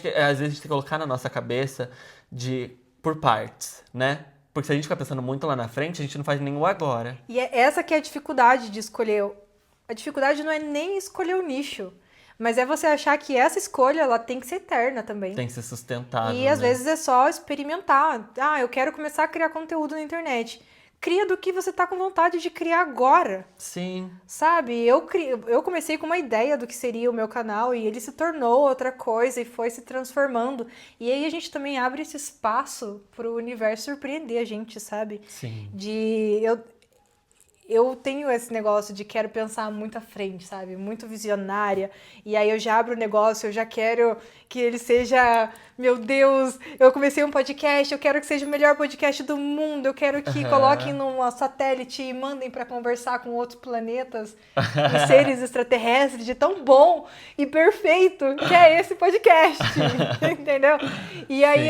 Às vezes a gente tem que colocar na nossa cabeça por partes, né? Porque se a gente ficar pensando muito lá na frente, a gente não faz nem o agora. E é essa que é a dificuldade de escolher. A dificuldade não é nem escolher o nicho, mas é você achar que essa escolha ela tem que ser eterna também. Tem que ser sustentável, E às né? vezes é só experimentar. Ah, eu quero começar a criar conteúdo na internet. Cria do que você tá com vontade de criar agora. Sim. Sabe, eu comecei com uma ideia do que seria o meu canal e ele se tornou outra coisa e foi se transformando. E aí a gente também abre esse espaço pro universo surpreender a gente, sabe? Sim. Eu tenho esse negócio de quero pensar muito à frente, sabe? Muito visionária. E aí eu já abro o negócio, eu já quero que ele seja, meu Deus, eu comecei um podcast, eu quero que seja o melhor podcast do mundo, eu quero que coloquem num satélite e mandem para conversar com outros planetas e seres extraterrestres de tão bom e perfeito que é esse podcast, entendeu? E aí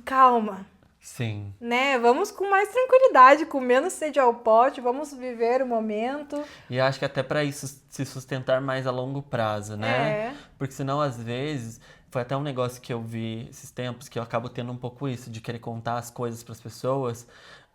calma. Sim. Né? Vamos com mais tranquilidade, com menos sede ao pote, vamos viver o momento. E acho que até pra isso se sustentar mais a longo prazo, né? É. Porque senão, às vezes, foi até um negócio que eu vi esses tempos, que eu acabo tendo um pouco isso, de querer contar as coisas pras pessoas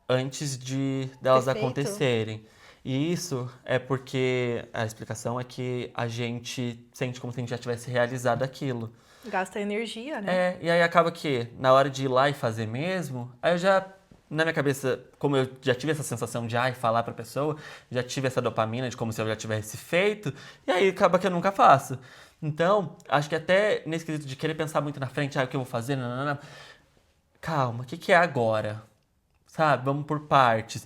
antes de delas Perfeito. acontecerem. E isso é porque a explicação é que a gente sente como se a gente já tivesse realizado aquilo. Gasta energia, né? E aí acaba que, na hora de ir lá e fazer mesmo, aí eu já, na minha cabeça, como eu já tive essa sensação de falar pra pessoa, já tive essa dopamina de como se eu já tivesse feito, e aí acaba que eu nunca faço. Então, acho que até nesse quesito de querer pensar muito na frente, o que eu vou fazer, nanana, calma, o que é agora? Sabe? Vamos por partes.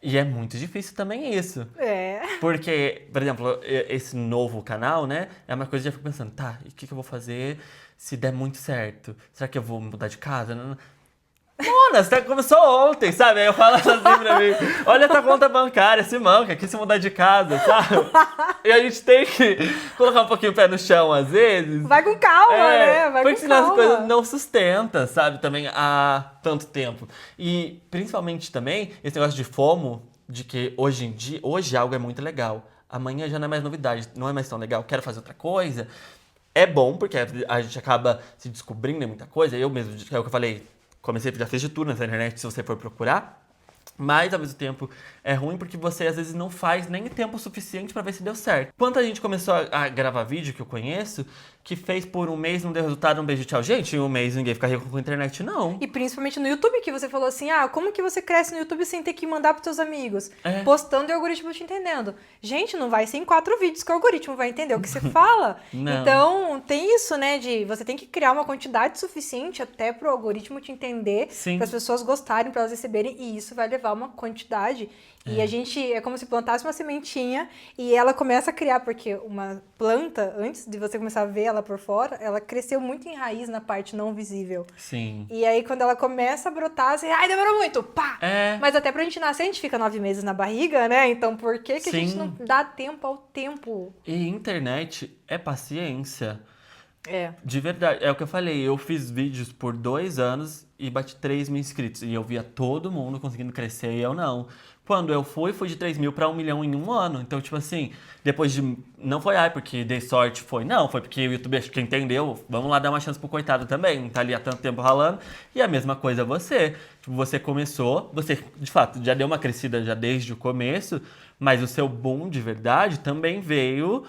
E é muito difícil também isso. É. Porque, por exemplo, esse novo canal, né? É uma coisa que eu já fico pensando, tá, e o que eu vou fazer se der muito certo? Será que eu vou mudar de casa? Mona, você começou ontem, sabe? Aí eu falo assim pra mim, olha tua conta bancária, se manca, aqui se mudar de casa, sabe? E a gente tem que colocar um pouquinho o pé no chão, às vezes. Vai com calma, né? Vai Porque com senão as calma. coisas não sustenta, sabe? Também há tanto tempo. E principalmente também esse negócio de FOMO, de que hoje em dia, hoje algo é muito legal. Amanhã já não é mais novidade, não é mais tão legal, quero fazer outra coisa. É bom, porque a gente acaba se descobrindo em muita coisa. Eu mesmo, é o que eu falei, comecei, já fiz de tudo nessa internet, se você for procurar. Mas, ao mesmo tempo, é ruim porque você, às vezes, não faz nem tempo suficiente pra ver se deu certo. Quanta gente começou a gravar vídeo, que eu conheço, que fez por um mês, não deu resultado, um beijo, tchau. Gente, em um mês ninguém fica rico com a internet, não. E principalmente no YouTube, que você falou assim, como que você cresce no YouTube sem ter que mandar pros seus amigos? É. Postando e o algoritmo te entendendo. Gente, não vai ser em 4 vídeos que o algoritmo vai entender o que você fala. Não. Então, tem isso, né, de você tem que criar uma quantidade suficiente até pro algoritmo te entender, Sim. para as pessoas gostarem, para elas receberem, e isso vai levar uma quantidade. E a gente, é como se plantasse uma sementinha e ela começa a criar, porque uma planta, antes de você começar a ver ela por fora, ela cresceu muito em raiz na parte não visível. Sim. E aí, quando ela começa a brotar, você, demorou muito, pá! É. Mas até pra gente nascer, a gente fica 9 meses na barriga, né? Então, por que a gente Sim. não dá tempo ao tempo? E internet é paciência. É. De verdade, é o que eu falei, eu fiz vídeos por 2 anos e bati 3 mil inscritos. E eu via todo mundo conseguindo crescer e eu não. Quando eu fui de 3 mil pra 1 milhão em um ano. Então, tipo assim, depois de... Não foi, porque dei sorte, foi. Não, foi porque o YouTube acho que entendeu. Vamos lá dar uma chance pro coitado também. Tá ali há tanto tempo ralando. E a mesma coisa você. Tipo, você começou, você, de fato, já deu uma crescida já desde o começo. Mas o seu boom de verdade também veio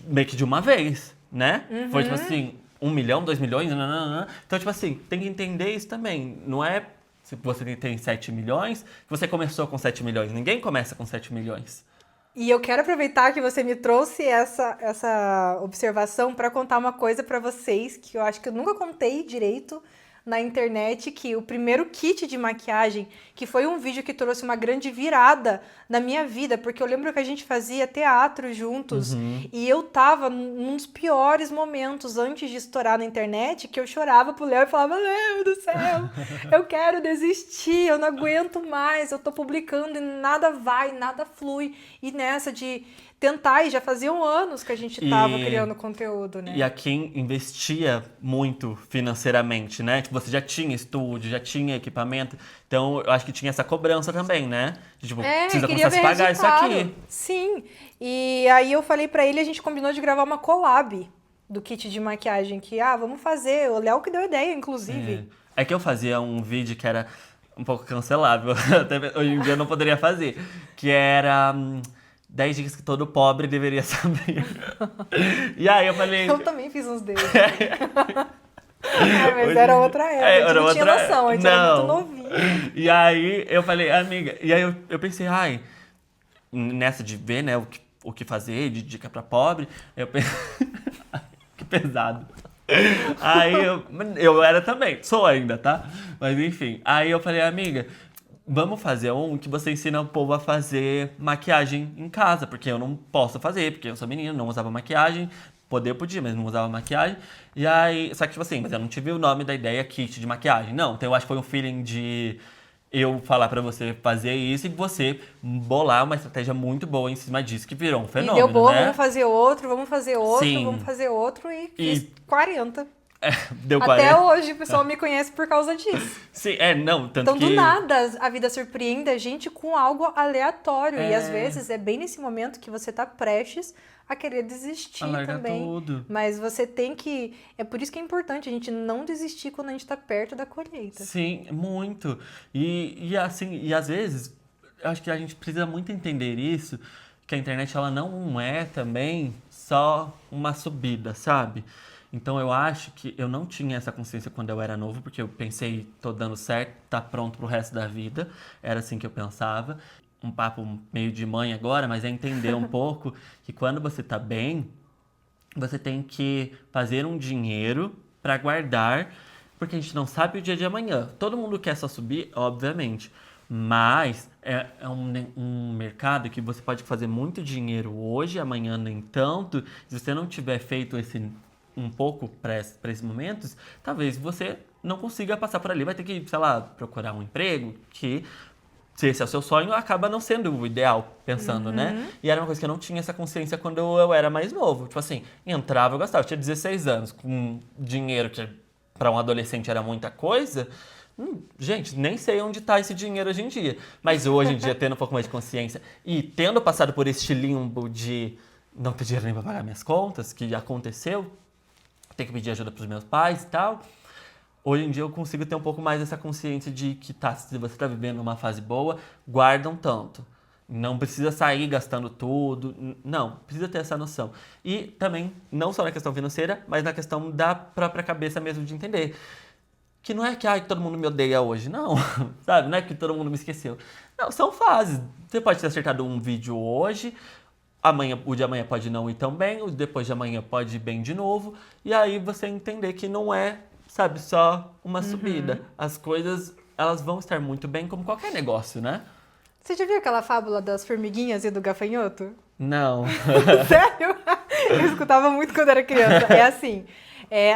meio que de uma vez, né? Foi tipo assim, 1 milhão, 2 milhões, nananana. Então, tipo assim, tem que entender isso também. Não é se você tem 7 milhões, você começou com 7 milhões. Ninguém começa com 7 milhões. E eu quero aproveitar que você me trouxe essa observação para contar uma coisa para vocês que eu acho que eu nunca contei direito na internet, que o primeiro kit de maquiagem, que foi um vídeo que trouxe uma grande virada na minha vida, porque eu lembro que a gente fazia teatro juntos e eu tava num dos piores momentos antes de estourar na internet, que eu chorava pro Léo e falava, Léo do céu, eu quero desistir, eu não aguento mais, eu tô publicando e nada vai, nada flui, e nessa de tentar, e já faziam anos que a gente tava criando conteúdo, né? E a quem investia muito financeiramente, né? Tipo, você já tinha estúdio, já tinha equipamento. Então, eu acho que tinha essa cobrança também, né? De, tipo, precisa começar a se pagar isso aqui. Sim. E aí eu falei pra ele, a gente combinou de gravar uma collab. do kit de maquiagem que, vamos fazer, o Léo que deu ideia, inclusive. É que eu fazia um vídeo que era um pouco cancelável, até hoje em dia eu não poderia fazer, que era 10 dicas que todo pobre deveria saber. E aí eu falei... Eu também fiz uns deles. Mas era outra época, a gente não tinha noção, a gente era muito novinho. E aí eu falei, amiga, e aí eu pensei, nessa de ver, né, o que fazer, de dica pra pobre, eu pensei, que pesado. Aí eu era também, sou ainda, tá? Mas enfim, aí eu falei, amiga, vamos fazer um que você ensina o povo a fazer maquiagem em casa, porque eu não posso fazer, porque eu sou menino, não usava maquiagem. Poder eu podia, mas não usava maquiagem. E aí, só que tipo assim, mas eu não tive o nome da ideia kit de maquiagem, não. Então eu acho que foi um feeling de eu falar pra você fazer isso e você bolar uma estratégia muito boa em cima disso, que virou um fenômeno, E deu boa, né? vamos fazer outro, Sim. vamos fazer outro e fiz 40. Deu Até 40. hoje o pessoal me conhece por causa disso. Sim, não, tanto Então, que... do nada, a vida surpreende a gente com algo aleatório. E às vezes é bem nesse momento que você tá prestes a querer desistir também. Tudo. Mas você tem que... É por isso que é importante a gente não desistir quando a gente tá perto da colheita. Sim, muito. E assim, e às vezes, eu acho que a gente precisa muito entender isso, que a internet ela não é também só uma subida, sabe? Então eu acho que eu não tinha essa consciência quando eu era novo, porque eu pensei, tô dando certo, tá pronto pro resto da vida. Era assim que eu pensava. Um papo meio de mãe agora, mas é entender um pouco que quando você tá bem, você tem que fazer um dinheiro para guardar, porque a gente não sabe o dia de amanhã. Todo mundo quer só subir, obviamente, mas é um mercado que você pode fazer muito dinheiro hoje, amanhã nem tanto. Se você não tiver feito um pouco para esses momentos, talvez você não consiga passar por ali. Vai ter que, sei lá, procurar um emprego que, se esse é o seu sonho, acaba não sendo o ideal, pensando, né? E era uma coisa que eu não tinha essa consciência quando eu era mais novo. Tipo assim, entrava, eu gastava. Eu tinha 16 anos, com dinheiro que para um adolescente era muita coisa. Gente, nem sei onde tá esse dinheiro hoje em dia. Mas hoje em dia, tendo um pouco mais de consciência e tendo passado por este limbo de não ter dinheiro nem pra pagar minhas contas, que aconteceu, ter que pedir ajuda pros meus pais e tal... Hoje em dia eu consigo ter um pouco mais essa consciência de que se você tá vivendo uma fase boa, guarda um tanto. Não precisa sair gastando tudo. Não, precisa ter essa noção. E também, não só na questão financeira, mas na questão da própria cabeça mesmo de entender. Que não é que todo mundo me odeia hoje. Não, sabe? Não é que todo mundo me esqueceu. Não, são fases. Você pode ter acertado um vídeo hoje, o de amanhã pode não ir tão bem, o depois de amanhã pode ir bem de novo. E aí você entender que não é, sabe, só uma subida. As coisas, elas vão estar muito bem como qualquer negócio, né? Você já viu aquela fábula das formiguinhas e do gafanhoto? Não. Sério? Eu escutava muito quando era criança. É assim,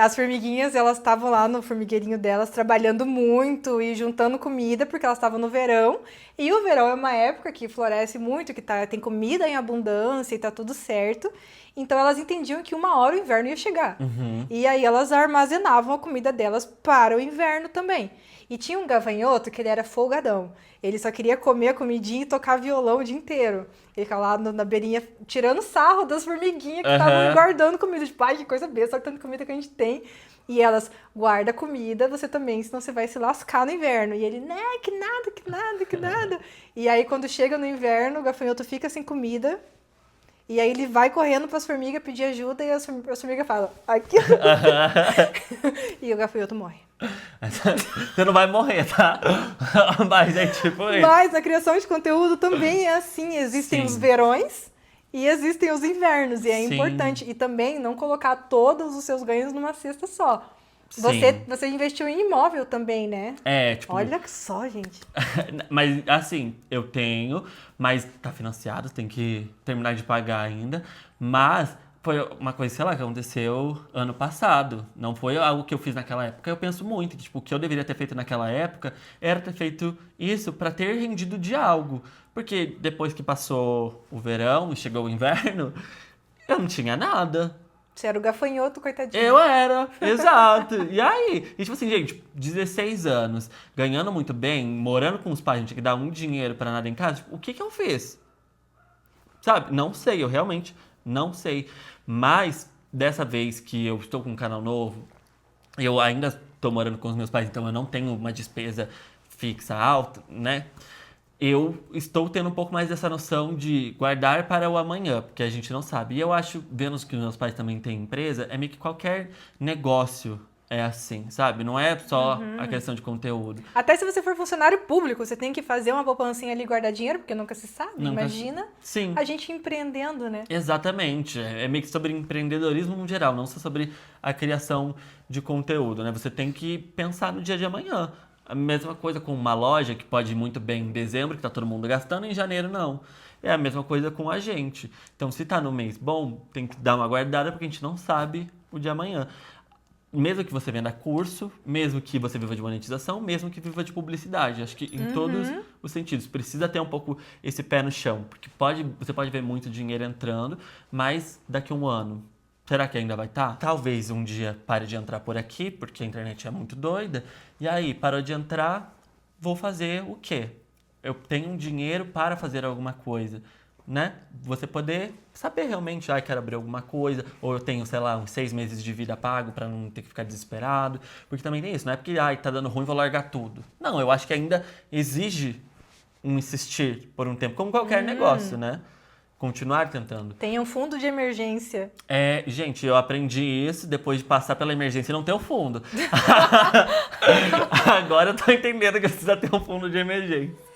as formiguinhas, elas estavam lá no formigueirinho delas, trabalhando muito e juntando comida, porque elas estavam no verão. E o verão é uma época que floresce muito, que tem comida em abundância e tá tudo certo. Então elas entendiam que uma hora o inverno ia chegar. E aí elas armazenavam a comida delas para o inverno também. E tinha um gafanhoto que ele era folgadão. Ele só queria comer a comidinha e tocar violão o dia inteiro. Ele ficava lá na beirinha tirando sarro das formiguinhas que estavam guardando comida. Tipo, ai, que coisa besta, olha tanta comida que a gente tem. E elas, guarda comida, você também, senão você vai se lascar no inverno. E ele, né, que nada, que nada, que nada. E aí quando chega no inverno, o gafanhoto fica sem comida. E aí ele vai correndo para as formigas pedir ajuda e as formigas falam, aqui. E o gafanhoto morre. Você não vai morrer, tá? Mas é tipo isso. Mas a criação de conteúdo também é assim. Existem os verões e existem os invernos. E é importante. E também não colocar todos os seus ganhos numa cesta só. Você investiu em imóvel também, né? Tipo... Olha só, gente. Mas, assim, eu tenho, mas tá financiado, tem que terminar de pagar ainda. Mas foi uma coisa, sei lá, que aconteceu ano passado. Não foi algo que eu fiz naquela época. Eu penso muito que, tipo, o que eu deveria ter feito naquela época era ter feito isso pra ter rendido de algo. Porque depois que passou o verão e chegou o inverno, eu não tinha nada. Você era o gafanhoto, coitadinho. Eu era, exato. E aí? E tipo assim, gente, 16 anos, ganhando muito bem, morando com os pais, a gente tinha que dar um dinheiro pra nada em casa. Tipo, o que eu fiz? Sabe? Não sei, eu realmente não sei. Mas dessa vez que eu estou com um canal novo, eu ainda estou morando com os meus pais, então eu não tenho uma despesa fixa alta, né? Eu estou tendo um pouco mais dessa noção de guardar para o amanhã, porque a gente não sabe. E eu acho, vendo que os meus pais também têm empresa, é meio que qualquer negócio é assim, sabe? Não é só a questão de conteúdo. Até se você for funcionário público, você tem que fazer uma poupancinha ali e guardar dinheiro, porque nunca se sabe. Nunca- Imagina Sim, a gente empreendendo, né? exatamente. É meio que sobre empreendedorismo no geral, não só sobre a criação de conteúdo, né? Você tem que pensar no dia de amanhã. A mesma coisa com uma loja que pode ir muito bem em dezembro, que tá todo mundo gastando, em janeiro não. É a mesma coisa com a gente. Então, se tá no mês bom, tem que dar uma guardada, porque a gente não sabe o de amanhã. Mesmo que você venda curso, mesmo que você viva de monetização, mesmo que viva de publicidade. Acho que em todos os sentidos. Precisa ter um pouco esse pé no chão. Porque você pode ver muito dinheiro entrando, mas daqui a um ano, será que ainda vai estar? Talvez um dia pare de entrar por aqui, porque a internet é muito doida. E aí, parou de entrar, vou fazer o quê? Eu tenho um dinheiro para fazer alguma coisa, né? Você poder saber realmente, quero abrir alguma coisa, ou eu tenho, sei lá, uns 6 meses de vida pago para não ter que ficar desesperado, porque também tem isso, não é porque, tá dando ruim, vou largar tudo. Não, eu acho que ainda exige um insistir por um tempo, como qualquer negócio, né? Continuar tentando. Tem um fundo de emergência. Gente, eu aprendi isso depois de passar pela emergência e não ter o fundo. Agora eu tô entendendo que precisa ter um fundo de emergência.